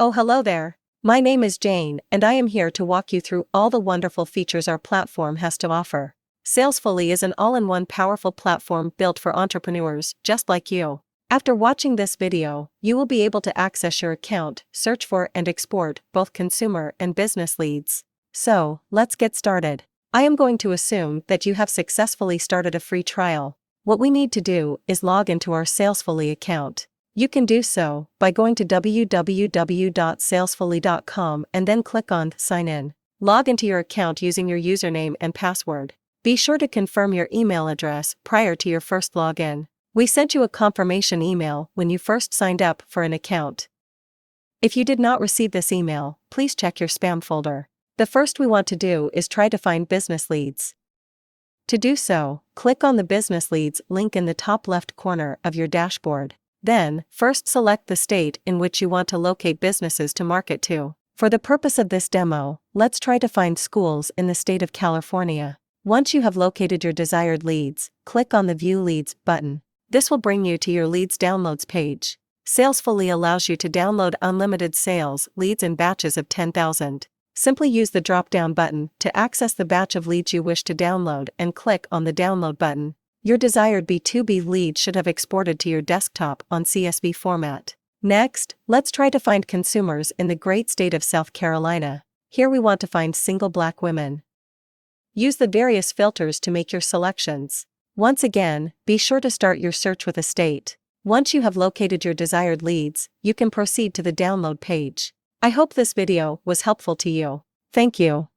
Oh, hello there. My name is Jane, and I am here to walk you through all the wonderful features our platform has to offer. Salesfully is an all-in-one powerful platform built for entrepreneurs just like you. After watching this video, you will be able to access your account, search for and export both consumer and business leads. So, let's get started. I am going to assume that you have successfully started a free trial. What we need to do is log into our Salesfully account. You can do so by going to www.salesfully.com and then click on Sign In. Log into your account using your username and password. Be sure to confirm your email address prior to your first login. We sent you a confirmation email when you first signed up for an account. If you did not receive this email, please check your spam folder. The first we want to do is try to find business leads. To do so, click on the business leads link in the top left corner of your dashboard. Then, first select the state in which you want to locate businesses to market to. For the purpose of this demo, let's try to find schools in the state of California. Once you have located your desired leads, click on the View Leads button. This will bring you to your Leads Downloads page. Salesfully allows you to download unlimited sales leads in batches of 10,000. Simply use the drop-down button to access the batch of leads you wish to download and click on the Download button. Your desired B2B lead should have exported to your desktop on CSV format. Next, let's try to find consumers in the great state of South Carolina. Here we want to find single Black women. Use the various filters to make your selections. Once again, be sure to start your search with a state. Once you have located your desired leads, you can proceed to the download page. I hope this video was helpful to you. Thank you.